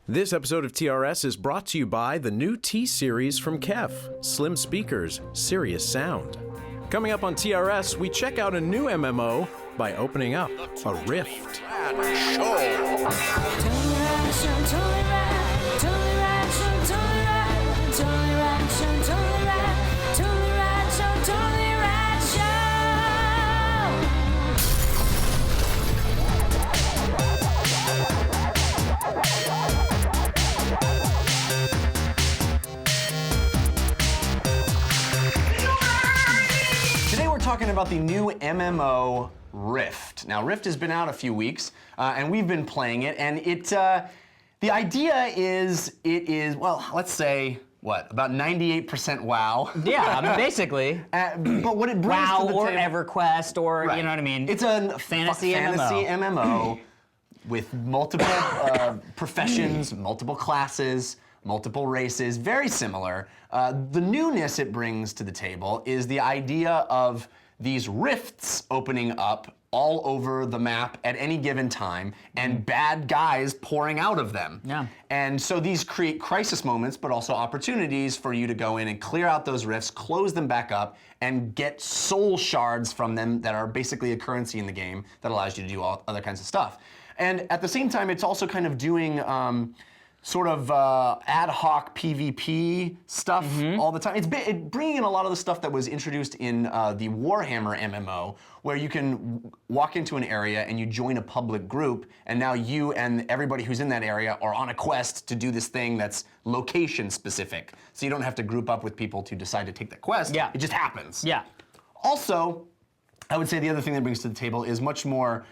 This episode of TRS is brought to you by the new T-Series from Kef, Slim Speakers, Serious Sound. Coming up on TRS, we check out a new MMO by opening up a rift. Talking about the new MMO Rift. Now, Rift has been out a few weeks, and we've been playing it, and the idea is, well, let's say, what, about 98% WoW. Yeah, I mean, basically. But what it brings WoW to the or table, EverQuest or, right. You know what I mean? It's a fantasy MMO with multiple professions, multiple classes, multiple races, very similar. The newness it brings to the table is the idea of these rifts opening up all over the map at any given time and bad guys pouring out of them. Yeah. And so these create crisis moments, but also opportunities for you to go in and clear out those rifts, close them back up, and get soul shards from them that are basically a currency in the game that allows you to do all other kinds of stuff. And at the same time, it's also kind of doing sort of ad hoc PvP stuff all the time. It's bringing in a lot of the stuff that was introduced in the Warhammer MMO, where you can walk into an area and you join a public group, and now you and everybody who's in that area are on a quest to do this thing that's location specific. So you don't have to group up with people to decide to take that quest. Yeah. It just happens. Yeah. Also, I would say the other thing that brings to the table is much more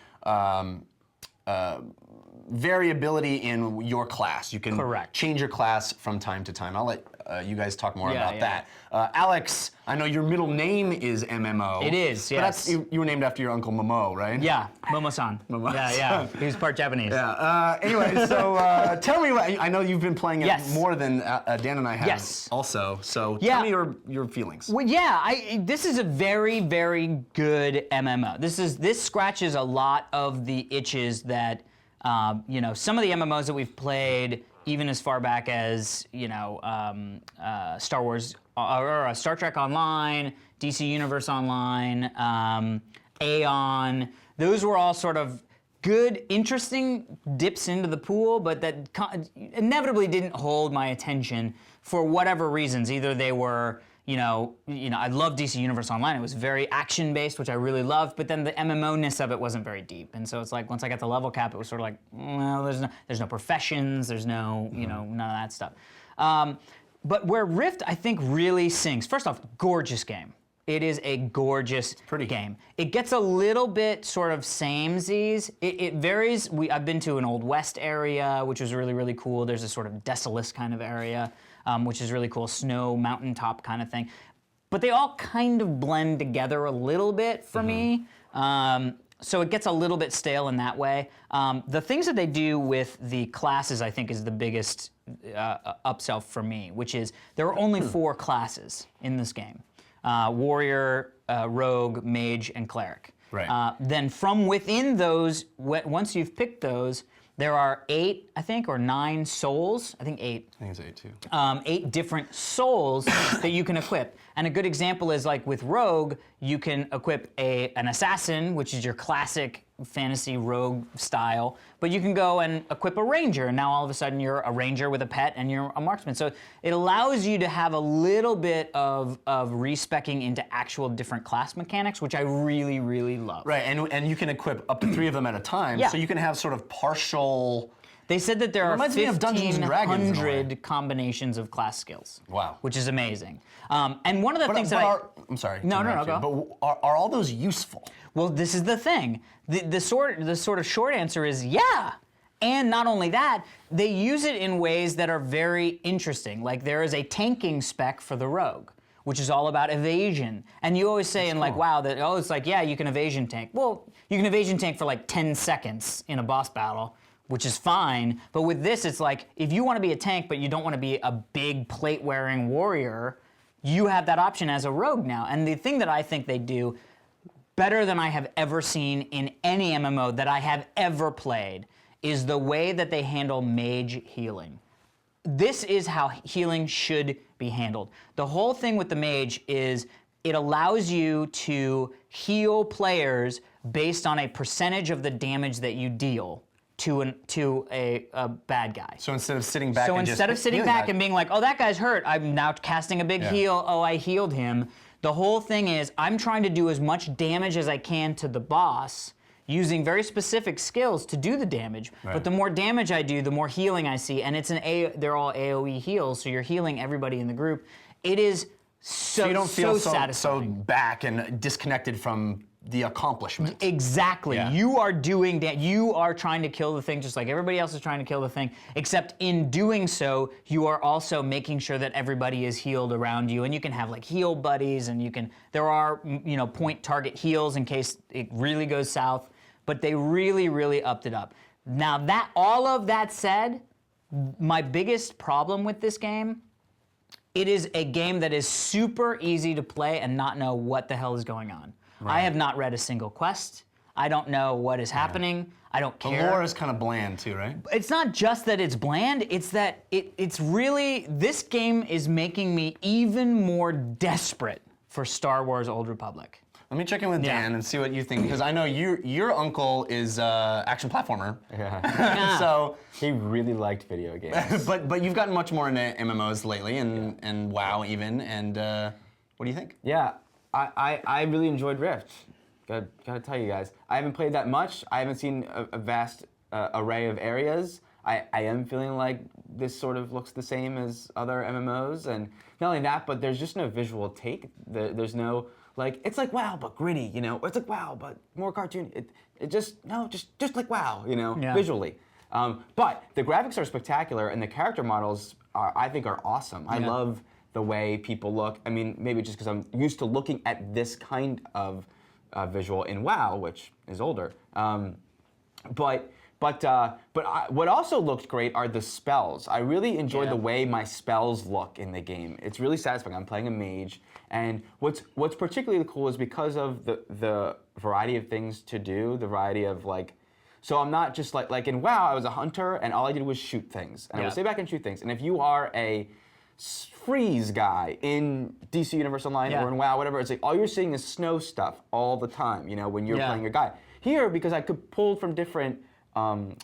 variability in your class. You can change your class from time to time. I'll let you guys talk more about that. Alex, I know your middle name is MMO. It is, yes. But you were named after your uncle Momo, right? Yeah, Momo-san. Yeah. He was part Japanese. Yeah. Anyway, so tell me what, I know you've been playing it more than Dan and I have also. So tell me your feelings. Well, this is a very, very good MMO. This scratches a lot of the itches that some of the MMOs that we've played, even as far back as Star Wars or Star Trek Online, DC Universe Online, Aeon. Those were all sort of good, interesting dips into the pool, but that inevitably didn't hold my attention for whatever reasons. Either they were I loved DC Universe Online. It was very action-based, which I really loved, but then the MMO-ness of it wasn't very deep. And so it's like, once I got the level cap, it was sort of like, well, there's no professions, there's no, none of that stuff. But where Rift, I think, really sings, first off, gorgeous game. It is a gorgeous game. It gets a little bit sort of samesies. It varies. I've been to an Old West area, which was really, really cool. There's a sort of Desolus kind of area. Which is really cool, snow, mountaintop kind of thing. But they all kind of blend together a little bit for me. So it gets a little bit stale in that way. The things that they do with the classes, I think, is the biggest upsell for me, which is there are only 4 classes in this game. Warrior, Rogue, Mage, and Cleric. Right. Then from within those, once you've picked those, there are 8, I think, or 9 souls. I think 8. I think it's 8 too. 8 different souls that you can equip. And a good example is like with Rogue, you can equip an assassin, which is your classic fantasy rogue style, but you can go and equip a ranger, and now all of a sudden you're a ranger with a pet and you're a marksman. So it allows you to have a little bit of respecing into actual different class mechanics, which I really, really love. Right, and you can equip up to 3 of them at a time, so you can have sort of partial... They said that there are 1,500 combinations of class skills. Wow. Which is amazing. And one of the things that I'm sorry. No, go. But are all those useful? Well, this is the thing. The sort of short answer is yeah. And not only that, they use it in ways that are very interesting. Like there is a tanking spec for the rogue, which is all about evasion. And you always say like, wow, it's like, yeah, you can evasion tank. Well, you can evasion tank for like 10 seconds in a boss battle, which is fine. But with this, it's like, if you want to be a tank, but you don't want to be a big plate-wearing warrior, you have that option as a rogue now. And the thing that I think they do better than I have ever seen in any MMO that I have ever played is the way that they handle mage healing. This is how healing should be handled. The whole thing with the mage is it allows you to heal players based on a percentage of the damage that you deal to a bad guy. So instead of sitting back and being like, oh, that guy's hurt, I'm now casting a big heal, oh, I healed him. The whole thing is I'm trying to do as much damage as I can to the boss using very specific skills to do the damage. Right. But the more damage I do, the more healing I see. And they're all AoE heals, so you're healing everybody in the group. It is so you don't feel satisfying. so back and disconnected from the accomplishment. Exactly. Yeah. You are doing that. You are trying to kill the thing just like everybody else is trying to kill the thing, except in doing so, you are also making sure that everybody is healed around you, and you can have like heal buddies, and there are point target heals in case it really goes south, but they really, really upped it up. Now all of that said, my biggest problem with this game, it is a game that is super easy to play and not know what the hell is going on. Right. I have not read a single quest. I don't know what is happening. I don't care. The lore is kind of bland too, right? It's not just that it's bland, it's that it's really, this game is making me even more desperate for Star Wars Old Republic. Let me check in with Dan and see what you think, because I know your uncle is action platformer. Yeah. So he really liked video games. but you've gotten much more into MMOs lately, and WoW even, and what do you think? Yeah, I really enjoyed Rift. Gotta tell you guys, I haven't played that much. I haven't seen a vast array of areas. I am feeling like this sort of looks the same as other MMOs, and not only that, but there's just no visual take. There's no it's like WoW but gritty, or it's like WoW but more cartoon. It just like WoW, visually. But the graphics are spectacular, and the character models I think are awesome. I love the way people look. I mean, maybe just because I'm used to looking at this kind of visual in WoW, which is older. But what also looked great are the spells. I really enjoyed the way my spells look in the game. It's really satisfying. I'm playing a mage, and what's particularly cool is because of the variety of things to do, the variety of so I'm not just like in WoW, I was a hunter, and all I did was shoot things, and I would stay back and shoot things. And if you are a freeze guy in DC Universe Online or in WoW, whatever, it's like all you're seeing is snow stuff all the time, when you're playing your guy. Here, because I could pull from different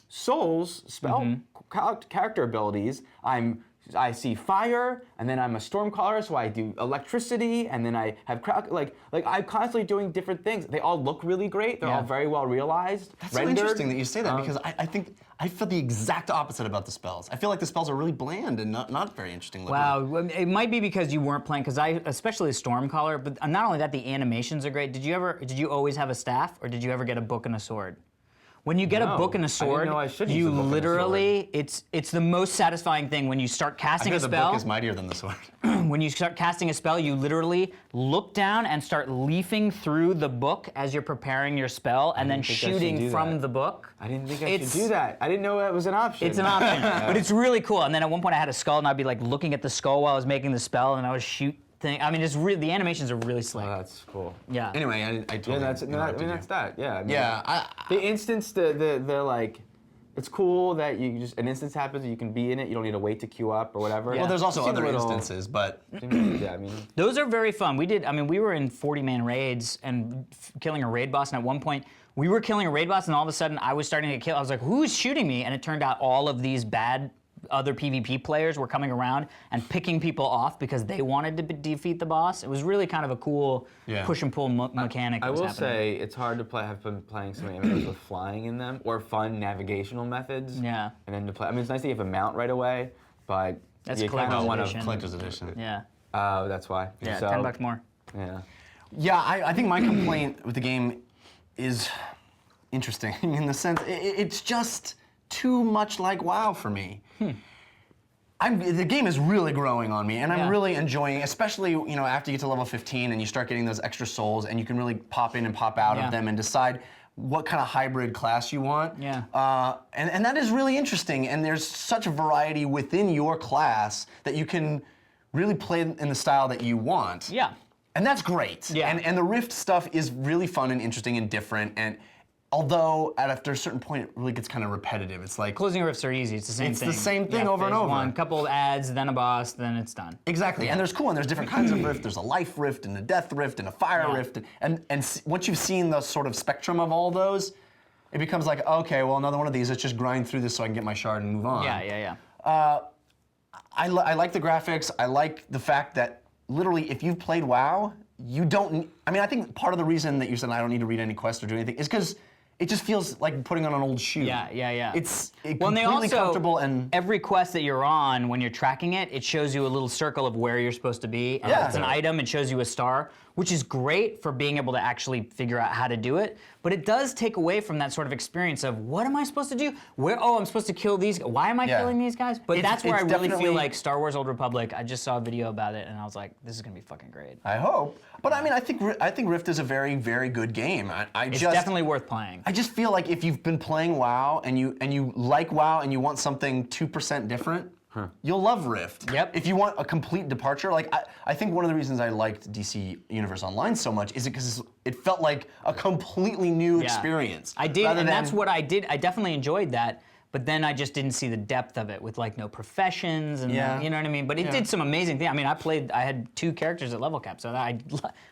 souls, spell character abilities, I see fire, and then I'm a stormcaller, so I do electricity, and then I have I'm constantly doing different things. They all look really great. They're all very well realized. That's rendered. So interesting that you say that, because I think I feel the exact opposite about the spells. I feel like the spells are really bland and not very interesting looking. Wow, it might be because you weren't playing, because especially Stormcaller, but not only that, the animations are great. Did you always have a staff, or did you ever get a book and a sword? When you get a book and a sword, you literally, it's the most satisfying thing when you start casting a spell. The book is mightier than the sword. When you start casting a spell, you literally look down and start leafing through the book as you're preparing your spell, and then shooting from the book. I didn't think I should do that. I didn't know that was an option. It's an option, but it's really cool. And then at one point I had a skull, and I'd be looking at the skull while I was making the spell, and I would shoot thing. I mean, it's really, the animations are really slick. Oh, that's cool. Yeah. Anyway, I totally. That's that. Yeah. I mean, the instance, it's cool that you just an instance happens and you can be in it. You don't need to wait to queue up or whatever. Well, there's also other instances, but yeah, I mean, those are very fun. We were in 40-man raids and killing a raid boss, and at one point we were killing a raid boss, and all of a sudden I was starting to get killed. I was like, who's shooting me? And it turned out all of these bad other PvP players were coming around and picking people off because they wanted to defeat the boss. It was really kind of a cool push and pull mechanic. I will say it's hard to play. I've been playing some MMOs with flying in them or fun navigational methods. Yeah. And then to play. I mean, it's nice that you have a mount right away, but that's you kind of want to collector's edition. Yeah. Oh, that's why. Yeah, so, $10 more. Yeah. Yeah, I think my complaint with the game is interesting in the sense it's just too much like WoW for me. The game is really growing on me, and I'm really enjoying it, especially after you get to level 15 and you start getting those extra souls, and you can really pop in and pop out of them and decide what kind of hybrid class you want. Yeah. And that is really interesting, and there's such a variety within your class that you can really play in the style that you want. Yeah. And that's great. Yeah. And the Rift stuff is really fun and interesting and different. And although after a certain point it really gets kind of repetitive. It's like Closing rifts are easy. It's the same thing. It's the same thing over and phase over. One, couple of ads, then a boss, then it's done. Exactly. And there's and there's different kinds of rift. There's a life rift and a death rift and a fire rift. And once you've seen the sort of spectrum of all those, it becomes like, okay, well, another one of these. Let's just grind through this so I can get my shard and move on. Yeah. I like the graphics. I like the fact that literally, if you've played WoW, you don't. I mean, I think part of the reason that you said I don't need to read any quests or do anything is because it just feels like putting on an old shoe. Yeah. It's Well, and completely they also, comfortable and every quest that you're on, when you're tracking it, it shows you a little circle of where you're supposed to be. And if it's an item, it shows you a star, which is great for being able to actually figure out how to do it. But it does take away from that sort of experience of, what am I supposed to do? I'm supposed to kill these. Why am I killing these guys? But that's where I really feel like Star Wars Old Republic, I just saw a video about it, and I was like, this is going to be fucking great. I hope. But I mean, I think Rift is a very, very good game. It's definitely worth playing. I just feel like if you've been playing WoW and you like WoW and you want something 2% different, you'll love Rift. Yep. If you want a complete departure, like I think one of the reasons I liked DC Universe Online so much is because it felt like a completely new experience. I did, and that's what I did. I definitely enjoyed that. But then I just didn't see the depth of it with like no professions and you know what I mean. But it did some amazing things. I mean, I had 2 characters at level cap, so I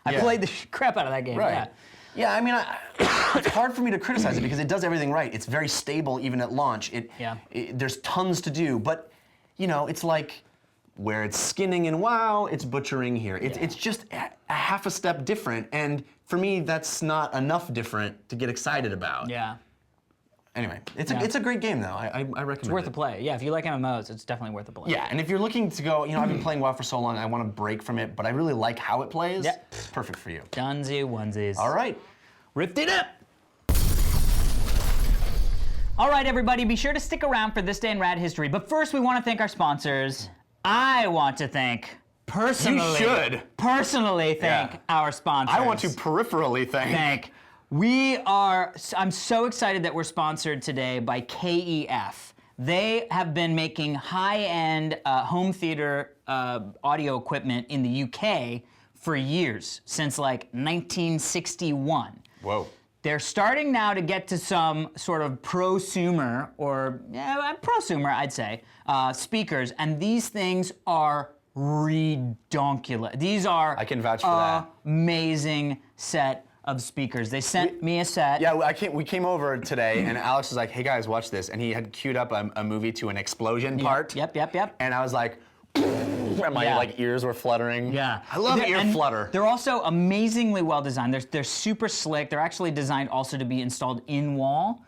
played the crap out of that game. Right. Yeah, I mean, it's hard for me to criticize it because it does everything right. It's very stable even at launch. There's tons to do, but you know, it's like where it's skinning in WoW, it's butchering here. It's just a half a step different, and for me, that's not enough different to get excited about. Yeah. Anyway, it's a great game though. I recommend it. It's worth a play. Yeah, if you like MMOs, it's definitely worth a play. Yeah, and if you're looking to go, I've been playing WoW for so long, I want to break from it, but I really like how it plays. It's perfect for you. Dunsy onesies. All right. Rift it up! All right, everybody, be sure to stick around for This Day in Rad History. But first, we want to thank our sponsors. I want to thank, personally... You should. Personally thank our sponsors. I want to peripherally thank. I'm so excited that we're sponsored today by KEF. They have been making high-end home theater audio equipment in the UK for years, since like 1961. Whoa. They're starting now to get to some sort of prosumer, or prosumer, I'd say, speakers, and these things are redonkulous. These are I can vouch for that. Amazing set of speakers. They sent me a set. Yeah, we came over today, and Alex was like, "Hey guys, watch this," and he had queued up a movie to an explosion part. Yep. And I was like, and my ears were fluttering. Yeah. I love ear flutter. They're also amazingly well designed. They're super slick. They're actually designed also to be installed in wall.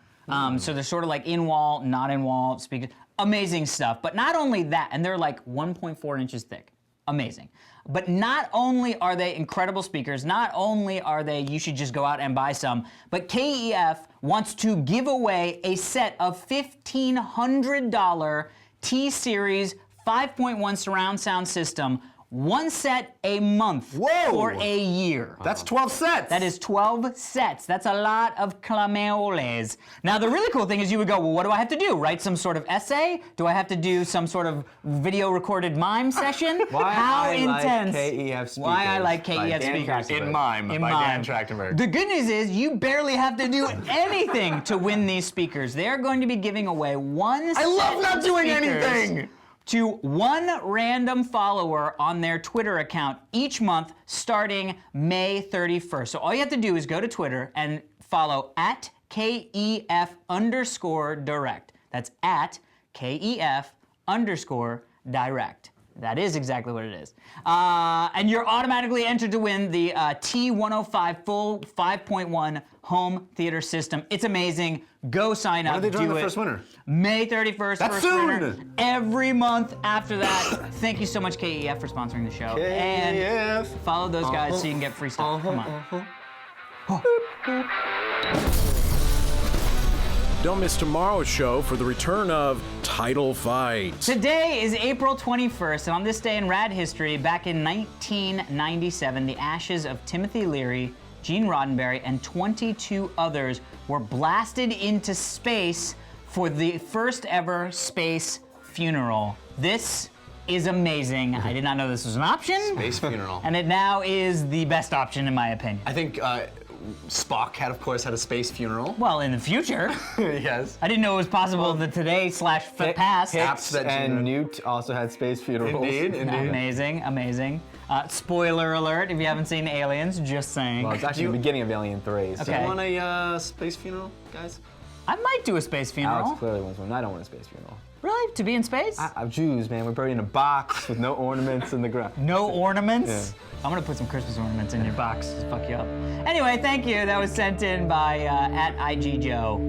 So they're sort of like in wall, not in wall speakers. Amazing stuff. But not only that, and they're like 1.4 inches thick. Amazing. But not only are they incredible speakers, not only are they, you should just go out and buy some, but KEF wants to give away a set of $1,500 T-Series 5.1 surround sound system, one set a month for a year. That's 12 sets. That is 12 sets. That's a lot of clameoles. Now, the really cool thing is you would go, well, what do I have to do? Write some sort of essay? Do I have to do some sort of video recorded mime session? How intense? Like KEF speakers. Why I like KEF speakers. In Mime by Dan Trachtenberg. The good news is you barely have to do anything to win these speakers. They're going to be giving away one set I love not of doing speakers anything. To one random follower on their Twitter account each month starting May 31st. So all you have to do is go to Twitter and follow at KEF_direct. That's at KEF_direct. That is exactly what it is. And you're automatically entered to win the T105 full 5.1 home theater system. It's amazing. Go sign up. When are they drawing do the it. first winner? May 31st. That's first soon. winner. Every month after that. Thank you so much, KEF, for sponsoring the show. And follow those guys so you can get free stuff. Come on. Don't miss tomorrow's show for the return of Title Fight. Today is April 21st, and on this day in Rad history, back in 1997, the ashes of Timothy Leary, Gene Roddenberry, and 22 others were blasted into space for the first ever space funeral. This is amazing. I did not know this was an option. Space funeral. And it now is the best option in my opinion. I think Spock had, of course, had a space funeral. Well, in the future. Yes. I didn't know it was possible that today/past. Apps that and Newt also had space funerals. Indeed. Amazing, amazing. Spoiler alert, if you haven't seen Aliens, just saying. Well, it's actually the beginning of Alien 3. So Okay. Do you want a space funeral, guys? I might do a space funeral. Alex clearly wants one. I don't want a space funeral. Really? To be in space? I'm Jews, man. We're buried in a box with no ornaments in the ground. No ornaments? Yeah. I'm gonna put some Christmas ornaments in your box. Just fuck you up. Anyway, thank you. That was sent in by @IGJoe.